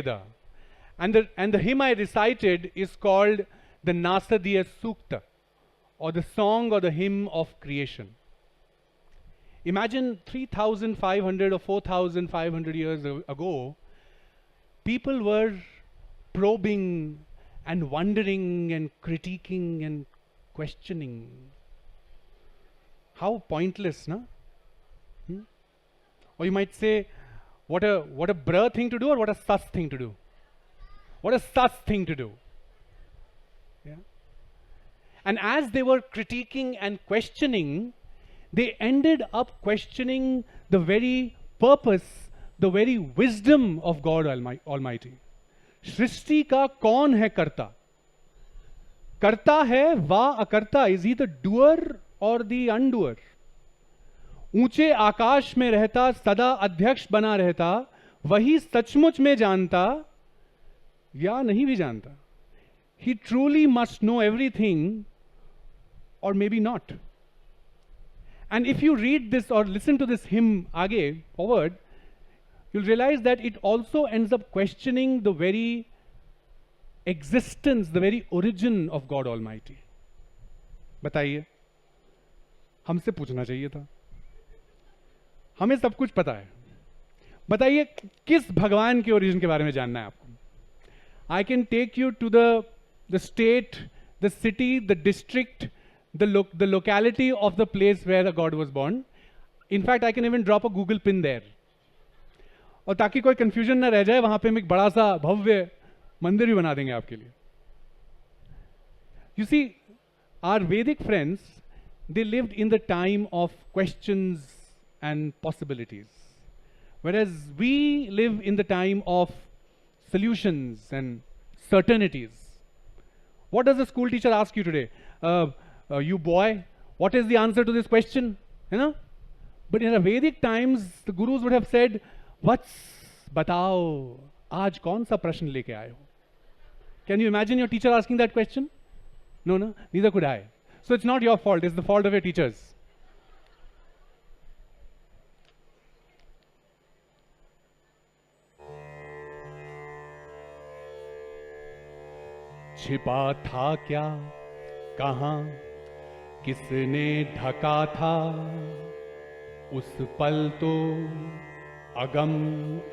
Veda. And the hymn I recited is called the Nasadiya Sukta, or the song or the hymn of creation. Imagine 3,500 or 4,500 years ago, people were probing and wondering and critiquing and questioning. How pointless, no? Or you might say, what a bruh thing to do, or what a sus thing to do? What a sus thing to do. Yeah? And as they were critiquing and questioning, they ended up questioning the very purpose, the very wisdom of God Almighty. Shrishti ka kaun hai karta? Karta hai va akarta? Is he the doer or the undoer? ऊंचे आकाश में रहता, सदा अध्यक्ष बना रहता, वही सचमुच में जानता या नहीं भी जानता. He truly must know everything, or maybe not. And if you read this or listen to this hymn आगे, forward, you'll realize that it also ends up questioning the very existence, the very origin of God Almighty. बताइए, हमसे पूछना चाहिए था. हमें सब कुछ पता है. बताइए किस भगवान के ओरिजिन के बारे में जानना है आपको. I can take you to the state, the city, the district, the locality of the place where a God was born. In fact, I can even drop a Google pin there. और ताकि कोई confusion ना रह जाए, वहां पे हम एक बड़ा सा भव्य मंदिर भी बना देंगे आपके लिए. You see, our Vedic friends, they lived in the time of questions and possibilities, whereas we live in the time of solutions and certainties. What does a school teacher ask you today? You boy, what is the answer to this question? You know? But in the Vedic times, the gurus would have said, batao, aaj kaun sa prashn leke aaye ho? Can you imagine your teacher asking that question? No, neither could I. So it's not your fault, it's the fault of your teachers. छिपा था क्या, कहां, किसने ढका था, उस पल तो अगम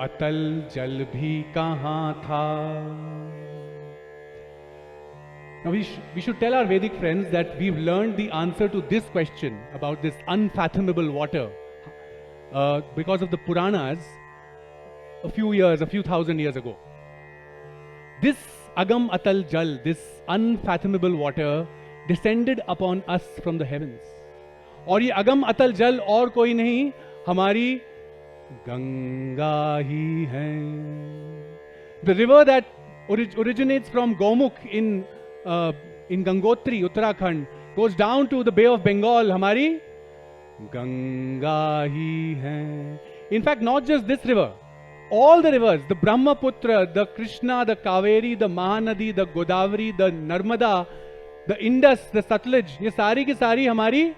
अतल जल भी कहां था. Now we should tell our Vedic friends that we've learned the answer to this question about this unfathomable water because of the Puranas a few thousand years ago. This Agam Atal Jal, this unfathomable water, descended upon us from the heavens. और ये Agam Atal Jal और कोई नहीं, हमारी Ganga ही है. The river that originates from Gomukh in Gangotri, Uttarakhand, goes down to the Bay of Bengal, हमारी Ganga ही है. In fact, not just this river. All the rivers, the Brahmaputra, the Krishna, the Kaveri, the Mahanadi, the Godavari, the Narmada, the Indus, the Satluj, ये सारी की सारी हमारी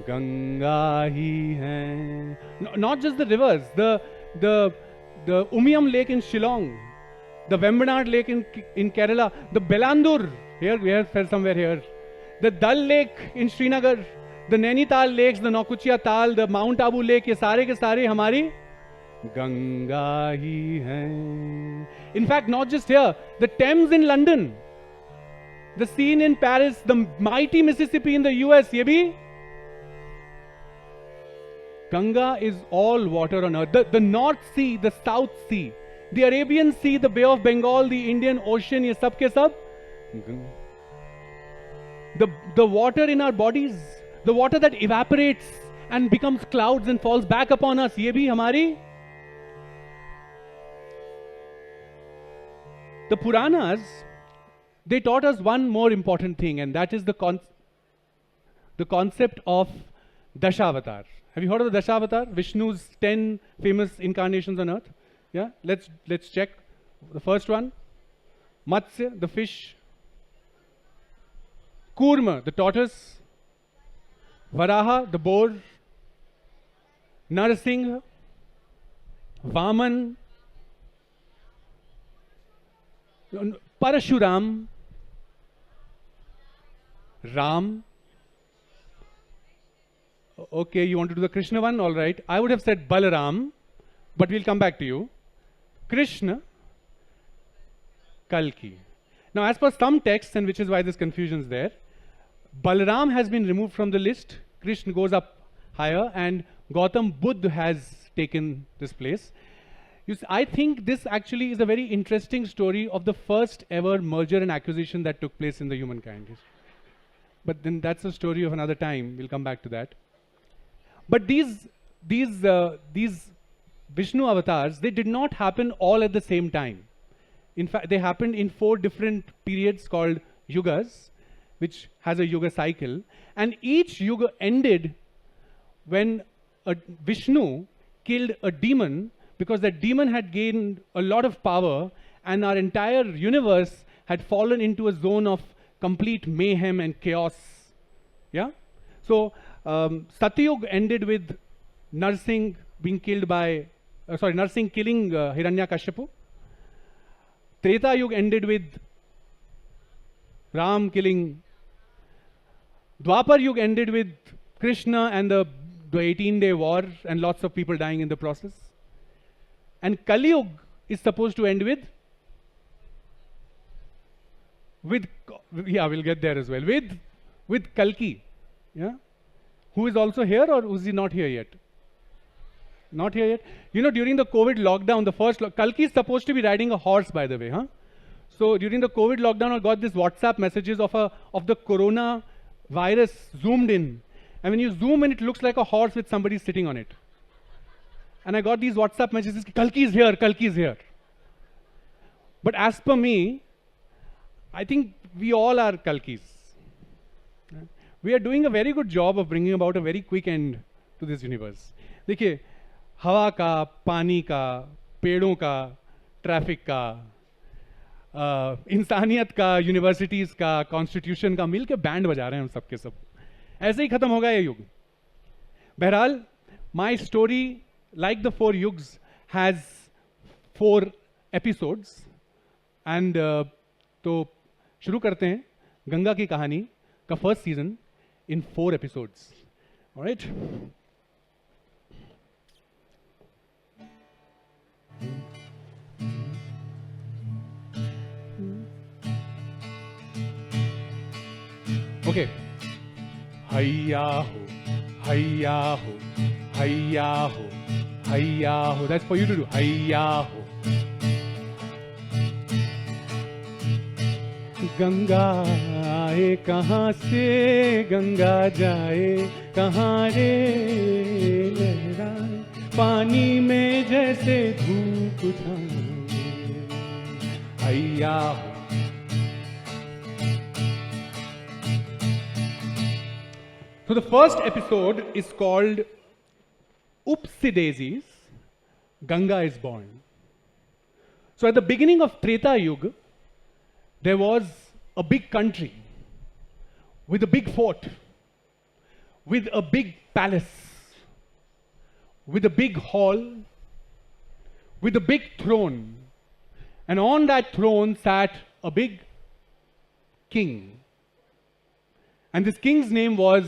Ganga ही हैं. Not just the rivers, the Umiam Lake in Shillong, the Vembanad Lake in Kerala, the Belandur, here somewhere here, the Dal Lake in Srinagar, the Nainital lakes, the Nokuchia Tal, the Mount Abu Lake, ये सारे के सारे हमारी Ganga ही हैं. In fact, not just here, the Thames in London, the Seine in Paris, the mighty Mississippi in the US, ये भी Ganga is all water on earth. The North Sea, the South Sea, the Arabian Sea, the Bay of Bengal, the Indian Ocean, ये सब के सब. The water in our bodies, the water that evaporates and becomes clouds and falls back upon us, ये भी हमारी. The Puranas, they taught us one more important thing, and that is the concept of Dashavatar. Have you heard of the Dashavatar? Vishnu's 10 famous incarnations on earth. Yeah, let's check. The first one, Matsya, the fish. Kurma, the tortoise. Varaha, the boar. Narasingha. Vaman, Parashuram, Ram. Okay, you want to do the Krishna one? All right. I would have said Balaram, but we'll come back to you. Krishna, Kalki. Now, as per some texts, and which is why this confusion is there, Balaram has been removed from the list. Krishna goes up higher, and Gautam Buddha has taken this place. I think this actually is a very interesting story of the first ever merger and acquisition that took place in the humankind. But then that's a story of another time. We'll come back to that. But these Vishnu avatars, they did not happen all at the same time. In fact, they happened in 4 different periods called yugas, which has a yuga cycle. And each yuga ended when a Vishnu killed a demon, because that demon had gained a lot of power and our entire universe had fallen into a zone of complete mayhem and chaos. Yeah? So, Satyug ended with Narsingh being killed by, Narsingh killing Hiranyakashipu. Treta Yuga ended with Ram killing. Dwapar Yuga ended with Krishna and the 18-day war and lots of people dying in the process. And Kali Yuga is supposed to end with, yeah, we'll get there as well, with Kalki, yeah, who is also here, or is he not here yet? Not here yet. You know, during the COVID lockdown, the first Kalki is supposed to be riding a horse, by the way, huh? So during the COVID lockdown, I got this WhatsApp messages of the corona virus zoomed in, and when you zoom in, it looks like a horse with somebody sitting on it. And I got these WhatsApp messages, Kalki is here, Kalki is here. But as per me, I think we all are Kalkis. We are doing a very good job of bringing about a very quick end to this universe. देखिए, हवा का, पानी का, पेड़ों का, traffic का, इंसानियत का, यूनिवर्सिटीज का, कॉन्स्टिट्यूशन का मिल के बैंड बजा रहे हैं हम सब के सब. ऐसे ही खत्म होगा ये युग. बहरहाल, my story, like the 4 yugs, has 4 episodes. And तो शुरू करते हैं गंगा की कहानी का first season in 4 episodes. All right? Okay. Hayya ho, hayya ho, hayya ho, hayya ho. That's for you to do. Hayya ho. Ganga आए कहाँ से, गंगा जाए कहाँ रे, लहराए पानी में जैसे धूप छाए, हैया हो. So the first episode is called Oopsie Daisies, Ganga is born. So at the beginning of Treta Yuga, there was a big country with a big fort, with a big palace, with a big hall, with a big throne. And on that throne sat a big king. And this king's name was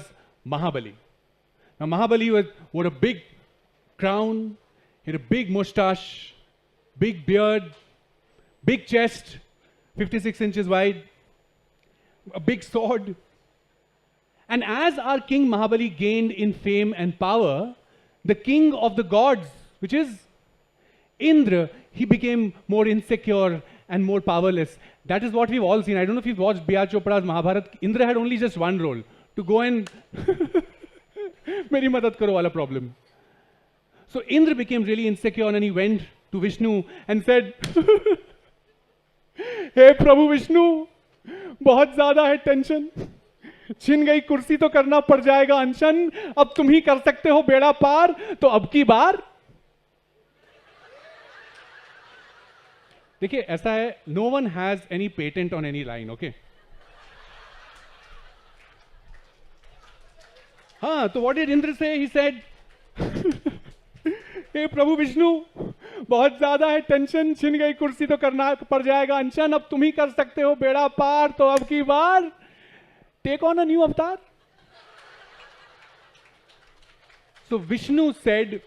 Mahabali. Now Mahabali wore a big crown, he had a big mustache, big beard, big chest, 56 inches wide, a big sword. And as our king Mahabali gained in fame and power, the king of the gods, which is Indra, he became more insecure and more powerless. That is what we've all seen. I don't know if you've watched B.R. Chopra's Mahabharat. Indra had only just one role, to go and meri madad karo wala problem. So Indra became really insecure and he went to Vishnu and said, हे प्रभु विष्णु, बहुत ज्यादा है tension, छिन गई कुर्सी तो करना पड़ जाएगा अनशन, अब तुम ही कर सकते हो बेड़ा पार, तो अब की बार. देखिए ऐसा है, no one has any patent on any line, okay? हाँ, तो what did Indra say? He said, हे प्रभु विष्णु, बहुत ज्यादा है टेंशन, छिन गई कुर्सी तो करना पड़ जाएगा अनशन, अब तुम ही कर सकते हो बेड़ा पार, तो अब की बार टेक ऑन अ न्यू अवतार. So Vishnu said,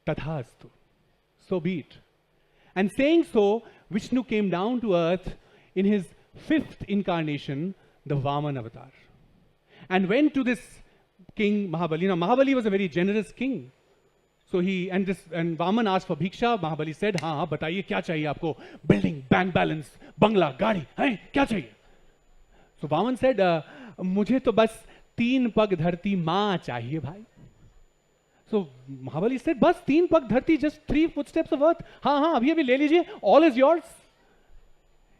Tathastu, so be it. And saying so, Vishnu came down to earth in his 5th incarnation, the Vaman avatar, and went to this king Mahabali. Now Mahabali was a very generous king. So and Vaman asked for bhiksha. Mahabali said, हाँ बताइए क्या चाहिए आपको? Building, bank balance, bangla, गाड़ी, हैं क्या चाहिए? So Vaman said, मुझे तो बस 3 पग धरती माँ चाहिए भाई. So Mahabali said, बस 3 पग धरती, just 3 footsteps of earth. हाँ हाँ अभी अभी ले लीजिए, all is yours.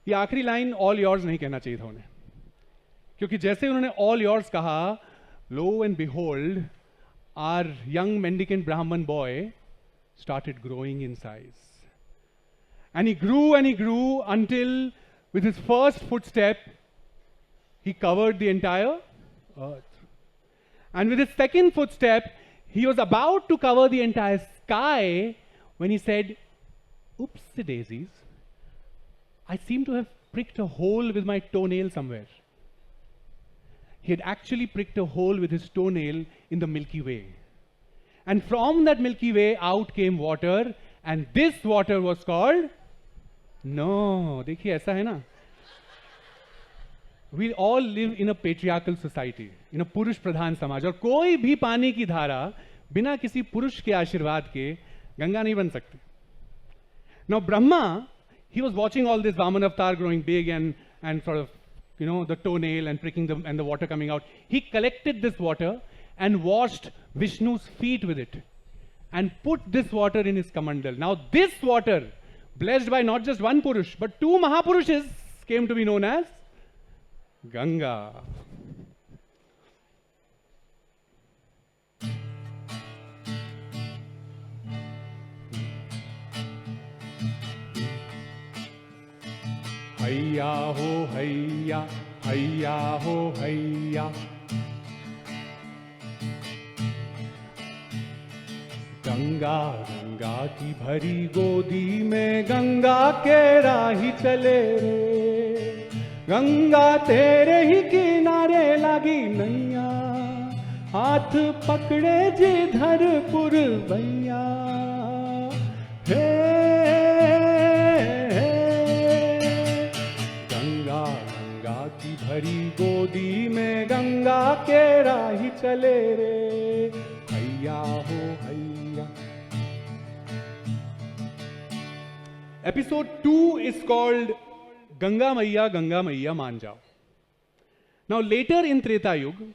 ये आखिरी लाइन all yours नहीं कहना चाहिए था उन्हें, क्योंकि जैसे उन्होंने all yours कहा, lo and behold, our young mendicant Brahman boy started growing in size. And he grew until with his first footstep, he covered the entire earth. And with his second footstep, he was about to cover the entire sky when he said, "Oopsie daisies, I seem to have pricked a hole with my toenail somewhere." He had actually pricked a hole with his toenail in the Milky Way. And from that Milky Way out came water, and this water was called... No, देखिए ऐसा है ना, we all live in a patriarchal society, in a पुरुष प्रधान समाज, और कोई भी पानी की धारा बिना किसी पुरुष के आशीर्वाद के गंगा नहीं बन सकती. Now Brahma, he was watching all this Vaman avatar growing big and sort of, you know, the toenail and pricking them and the water coming out. He collected this water and washed Vishnu's feet with it and put this water in his kamandal. Now this water, blessed by not just one Purush, but 2 Mahapurushas, came to be known as Ganga. Hayya ho hayya, hayya ho hayya. Ganga Ganga की भरी गोदी में गंगा के राही चले रे, गंगा तेरे ही किनारे लगी नैया, हाथ पकड़े जिधर पुरवैया. हे गंगा गंगा की भरी गोदी में गंगा के राही चले रे, हैया हो हैया. Episode 2 is called Ganga Maiya मान जाओ. Now later in Treta Yuga,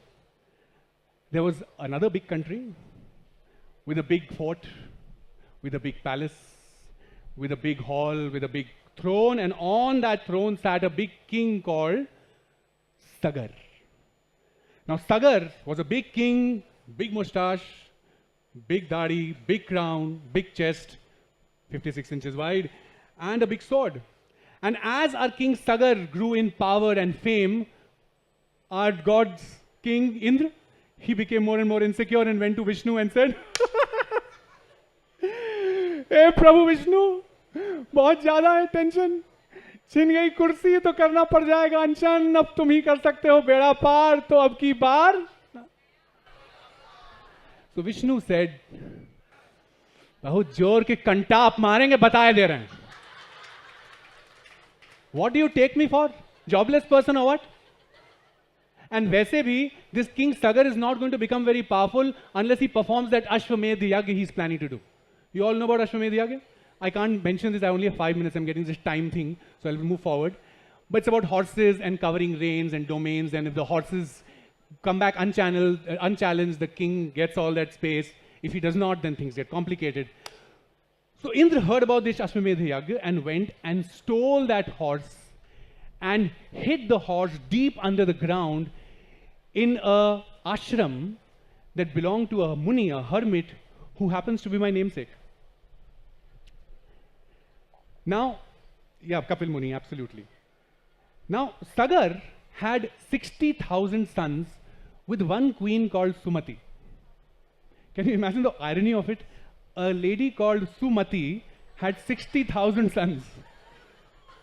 there was another big country with a big fort, with a big palace, with a big hall, with a big throne, and on that throne sat a big king called Sagar. Now Sagar was a big king, big moustache, big dadi, big crown, big chest, 56 inches wide, and a big sword. And as our king Sagar grew in power and fame, our god's king Indra, he became more and more insecure and went to Vishnu and said, "Hey Prabhu Vishnu, बहुत ज़्यादा है tension, छिन गई कुर्सी तो करना पड़ जाएगा अनशन, अब तुम ही कर सकते हो बेड़ा पार, तो अब की बार." So Vishnu said, बहुत जोर के कंटाप मारेंगे, बताए दे रहे हैं. What do you take me for? Jobless person or what? And वैसे भी, this king Sagar is not going to become very powerful unless he performs that Ashwamedh Yagya he's planning to do. You all know about Ashwamedh Yagya? I can't mention this, I only have 5 minutes, I'm getting this time thing, so I'll move forward. But it's about horses and covering reins and domains, and if the horses come back unchallenged, the king gets all that space. If he does not, then things get complicated. So Indra heard about this Ashwamedh Yagya and went and stole that horse and hid the horse deep under the ground in a ashram that belonged to a muni, a hermit, who happens to be my namesake. Now, yeah, Kapil Muni, absolutely. Now, Sagar had 60,000 sons with one queen called Sumati. Can you imagine the irony of it? a lady called Sumati had 60,000 sons.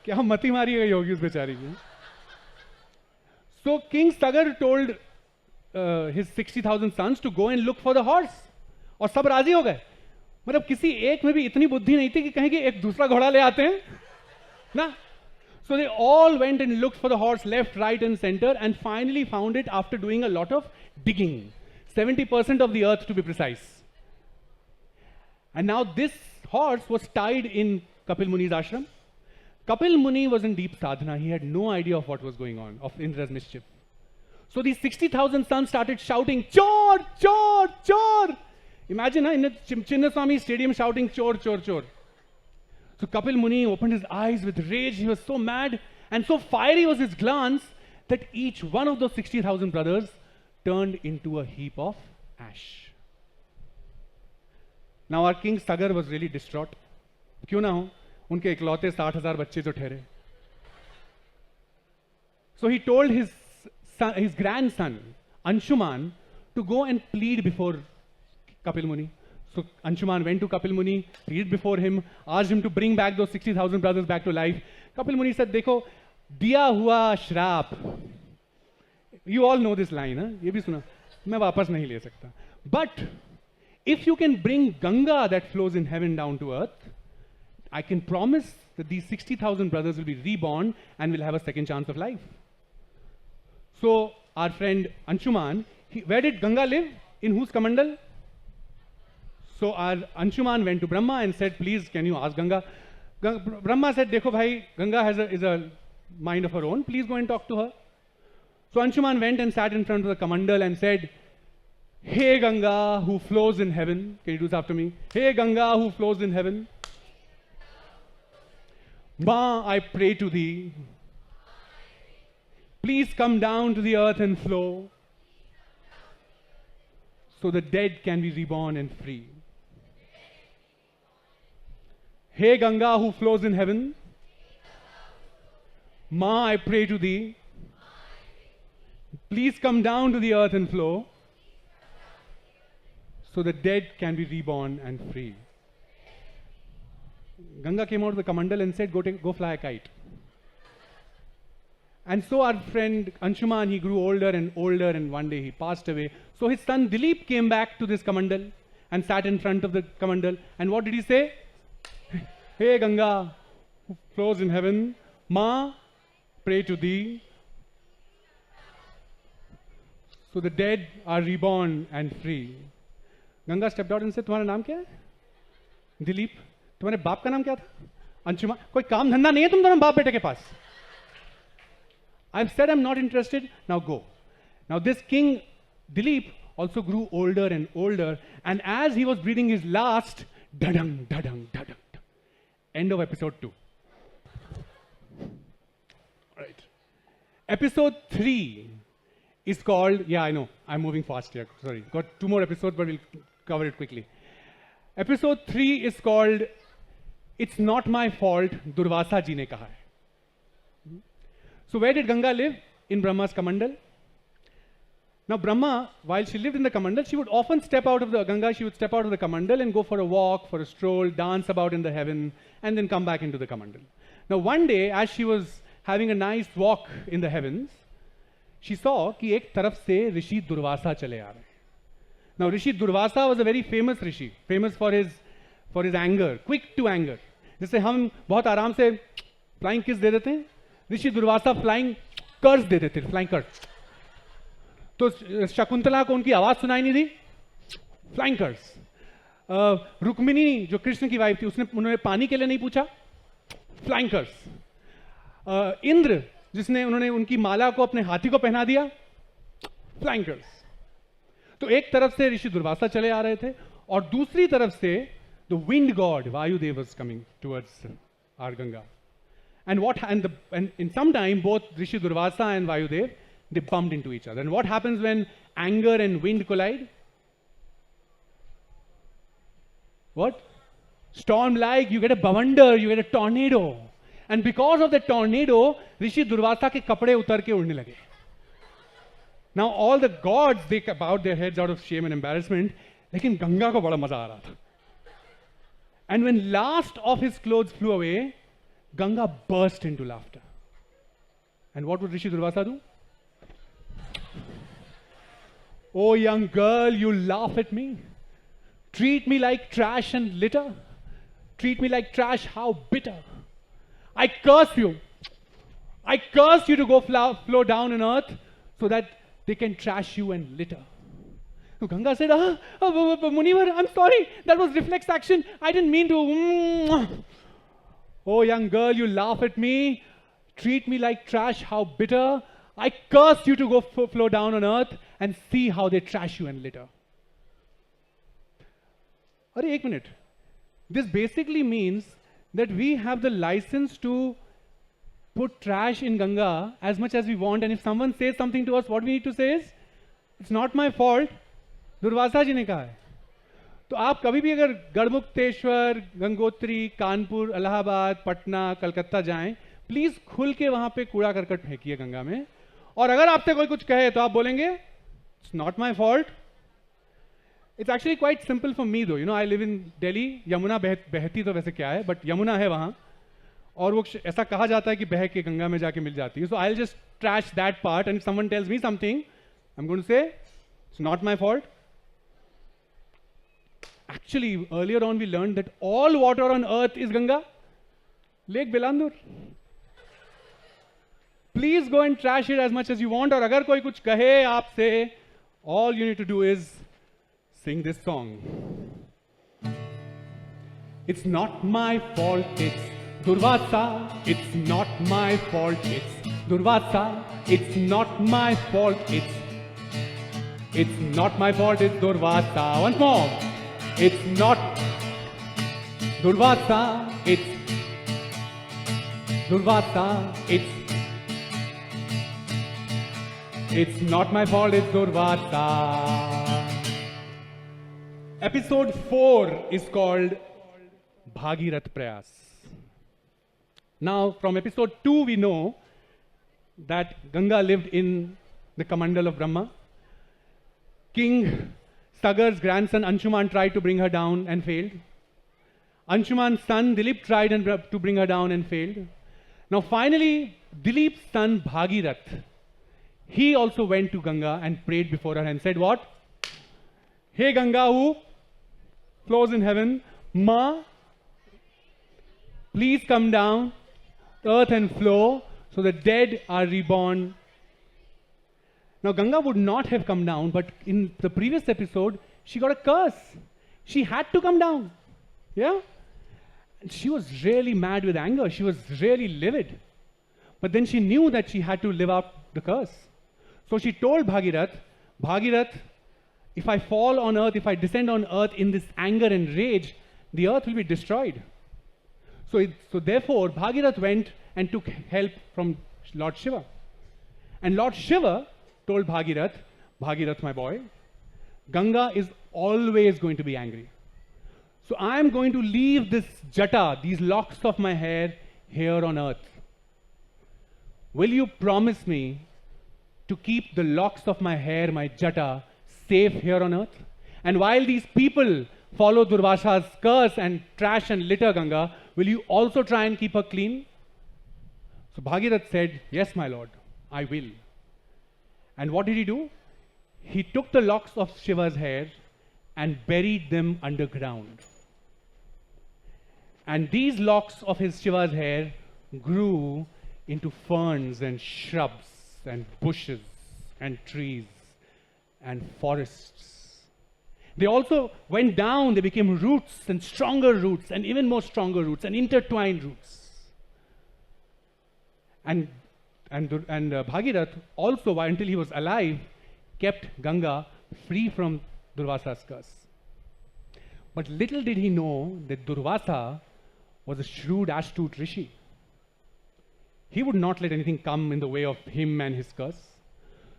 क्या मती मारी गई होगी उस बेचारी की. So King Sagar told his 60,000 sons to go and look for the horse. और सब राजी हो गए. मतलब किसी एक में भी इतनी बुद्धि नहीं थी कि कहें कि एक दूसरा घोड़ा ले आते हैं ना. So they all went and looked for the horse left, right and center and finally found it after doing a lot of digging. 70% of the earth to be precise. And now this horse was tied in Kapil Muni's ashram. Kapil Muni was in deep sadhana. He had no idea of what was going on, of Indra's mischief. So these 60,000 sons started shouting, Chor, Chor, Chor. Imagine in a Chinnaswamy stadium shouting, Chor, Chor, Chor. So Kapil Muni opened his eyes with rage. He was so mad and so fiery was his glance that each one of those 60,000 brothers turned into a heap of ash. Now our king Sagar was really distraught. क्यों ना हो, उनके इकलौते 60,000 बच्चे जो ठहरे. So he told his grandson Anshuman to go and plead before Kapil Muni. So Anshuman went to Kapil Muni, pleaded before him, asked him to bring back those 60,000 brothers back to life. Kapil Muni said, देखो, दिया हुआ श्राप. You all know this line, huh? ये भी सुना. मैं वापस नहीं ले सकता. But if you can bring Ganga that flows in heaven down to earth, I can promise that these 60,000 brothers will be reborn and will have a second chance of life. So our friend Anshuman, where did Ganga live? In whose Kamandal? So our Anshuman went to Brahma and said, please, can you ask Ganga? Brahma said, देखो भाई, Ganga is a mind of her own. Please go and talk to her. So Anshuman went and sat in front of the Kamandal and said, Hey Ganga who flows in heaven. Can you do this after me? Hey Ganga who flows in heaven. Ma, I pray to thee. Please come down to the earth and flow, so the dead can be reborn and free. Hey Ganga who flows in heaven. Ma, I pray to thee. Please come down to the earth and flow, so the dead can be reborn and free. Ganga came out of the Kamandal and said, go fly a kite. And so our friend Anshuman, he grew older and one day he passed away. So his son Dilip came back to this Kamandal and sat in front of the Kamandal. And what did he say? Hey Ganga, who flows in heaven, Ma, pray to thee. So the dead are reborn and free. Ganga stepped out and said, तुम्हारा नाम क्या है? दिलीप. तुम्हारे बाप का नाम क्या था? अंशुमान. कोई काम धंधा नहीं है तुम दोनों बाप बेटे के पास? I've said I'm not interested, now go. Now this king Dilip also grew older and older, and as he was breathing his last, dadang, dadang, dadang. End of episode 2. Right. Episode 3 is called, yeah, I know, I'm moving fast here, sorry. Got 2 more episodes, but we'll cover it quickly. Episode 3 is called, It's Not My Fault, Durvasa ji ne kaha hai. So where did Ganga live? In Brahma's Kamandal. Now Brahma, while she lived in the Kamandal, she would often step out of the Ganga, she would step out of the Kamandal and go for a walk, for a stroll, dance about in the heaven, and then come back into the Kamandal. Now one day, as she was having a nice walk in the heavens, she saw कि एक तरफ से ऋषि दुर्वासा चले आ रहे हैं. Now Rishi Durvasa was a very famous Rishi, famous for his anger, quick to anger. जैसे हम बहुत आराम से flying kiss दे देते हैं, ऋषि दुर्वासा flying curse दे देते थे, flying curse. तो शकुंतला को उनकी आवाज सुनाई नहीं दी, flying curse. रुक्मिणी जो कृष्ण की वाइफ थी, उन्होंने पानी के लिए नहीं पूछा, flying curse. इंद्र जिसने उन्होंने उनकी माला को अपने हाथी को पहना दिया, flying curse. तो एक तरफ से ऋषि दुर्वासा चले आ रहे थे और दूसरी तरफ से the wind god Vayudev was coming towards our Ganga. And in some time both Rishi Durvasa and Vayudev, they bumped into each other. And what happens when anger and wind collide? What? Storm-like, you get a bavander, you get a tornado. And because of the tornado, Rishi Durvasa ke kapde utar ke udne lage. Now all the gods, they bowed their heads out of shame and embarrassment, लेकिन गंगा को बड़ा मजा आ रहा था. And when last of his clothes flew away, Ganga burst into laughter. And what would Rishi Durvasa do? Oh young girl, you laugh at me. Treat me like trash and litter. Treat me like trash, how bitter. I curse you. I curse you to go flow down on earth so that they can trash you and litter. So Ganga said, Munivar, I'm sorry. That was reflex action. I didn't mean to. Oh young girl, you laugh at me. Treat me like trash, how bitter. I curse you to go flow down on earth and see how they trash you and litter. Arey, ek minute. This basically means that we have the license to put trash in Ganga as much as we want, and if someone says something to us, what we need to say is, it's not my fault, Durvasa जी ने कहा है. तो आप कभी भी अगर गढ़मुक्तेश्वर, गंगोत्री, कानपुर, इलाहाबाद, पटना, कलकत्ता जाएं, please खुल के वहां पे कूड़ा करकट फेंकिए गंगा में, और अगर आपसे कोई कुछ कहे तो आप बोलेंगे, it's not my fault. It's actually quite simple for me though. You know, I live in Delhi. Yamuna बहती तो वैसे क्या है, but यमुना है वहाँ, और वो ऐसा कहा जाता है कि बह के गंगा में जाके मिल जाती है. So I'll just trash that part, and if someone tells me something, I'm going to say, it's not my fault. Actually, earlier on we learned that all water on earth is Ganga. Lake Bilandur. Please go and trash it as much as you want, और अगर कोई कुछ कहे आपसे, all you need to do is sing this song. It's not my fault, it's Durvasa. It's not my fault, it's Durvasa. It's not my fault, it's not my fault, it's Durvasa. Once more. It's not Durvasa, it's Durvasa. It's not my fault, it's Durvasa. Episode 4 is called Bhagirath Prayas. Now, from episode 2, we know that Ganga lived in the Kamandal of Brahma. King Sagar's grandson Anshuman tried to bring her down and failed. Anshuman's son Dilip tried to bring her down and failed. Now, finally, Dilip's son Bhagirath, he also went to Ganga and prayed before her and said, what? Hey Ganga, who flows in heaven, Ma, please come down, earth and flow, so the dead are reborn. Now Ganga would not have come down, but in the previous episode, she got a curse. She had to come down. Yeah? And she was really mad with anger. She was really livid. But then she knew that she had to live out the curse. So she told Bhagirath, Bhagirath, if I fall on earth, if I descend on earth in this anger and rage, the earth will be destroyed. So therefore, Bhagirath went and took help from Lord Shiva. And Lord Shiva told Bhagirath, Bhagirath, my boy, Ganga is always going to be angry. So I am going to leave this jata, these locks of my hair, here on earth. Will you promise me to keep the locks of my hair, my jata, safe here on earth? And while these people follow Durvasa's curse and trash and litter Ganga, will you also try and keep her clean? So Bhagirath said, yes, my lord, I will. And what did he do? He took the locks of Shiva's hair and buried them underground. And these locks of his Shiva's hair grew into ferns and shrubs and bushes and trees and forests. They also went down, they became roots and stronger roots and even more stronger roots and intertwined roots. And Bhagirath also, until he was alive, kept Ganga free from Durvasa's curse. But little did he know that Durvasa was a shrewd, astute rishi. He would not let anything come in the way of him and his curse.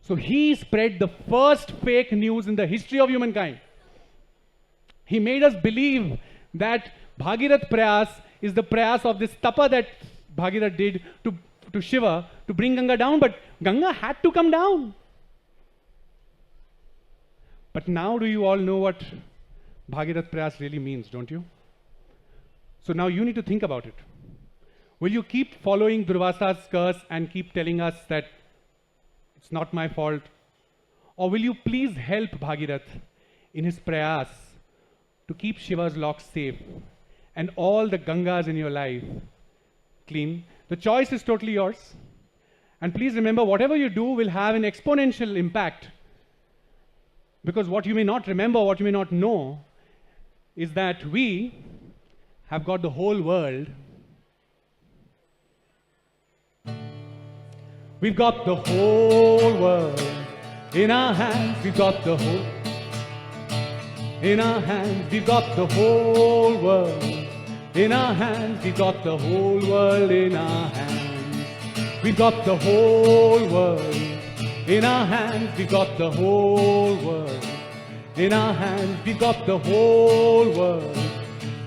So he spread the first fake news in the history of humankind. He made us believe that Bhagirath Prayas is the prayas of this tapa that Bhagirath did to Shiva to bring Ganga down, but Ganga had to come down. But now do you all know what Bhagirath Prayas really means, don't you? So now you need to think about it. Will you keep following Durvasa's curse and keep telling us that it's not my fault? Or will you please help Bhagirath in his prayas to keep Shiva's locks safe and all the Gangas in your life clean? The choice is totally yours. And please remember, whatever you do will have an exponential impact. Because what you may not remember, what you may not know, is that we have got the whole world. We've got the whole world in our hands. We've got the whole in our hands. We've got the whole world in our hands. We've got the whole world in our hands. We've got the whole world in our hands. We've got the whole world in our hands. We've got the whole world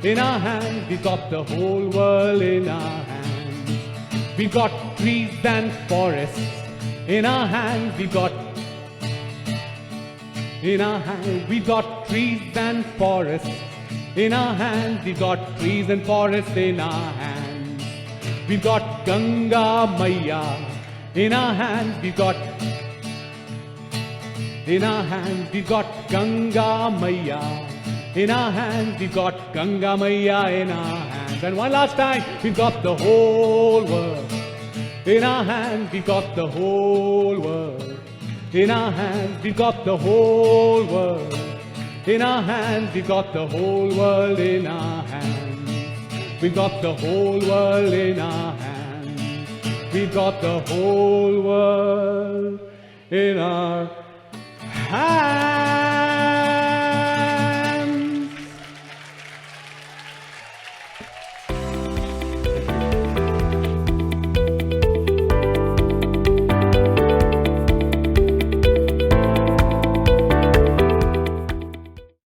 in our hands. We've got the whole world in our hands. We've got trees and forests in our hands. We've got in our hands. We've got trees and forests in our hands. We've got trees and forests in our hands. We've got Ganga Maya in our hands. We've got in our hands. We've got Ganga Maya in our hands. We've got Ganga Maya in our hands. And one last time, we've got the whole world in our hands. We've got the whole world in our hands. We've got the whole world in our hands. We've got the whole world in our hands. We've got the whole world in our hands. We've got the whole world in our hands.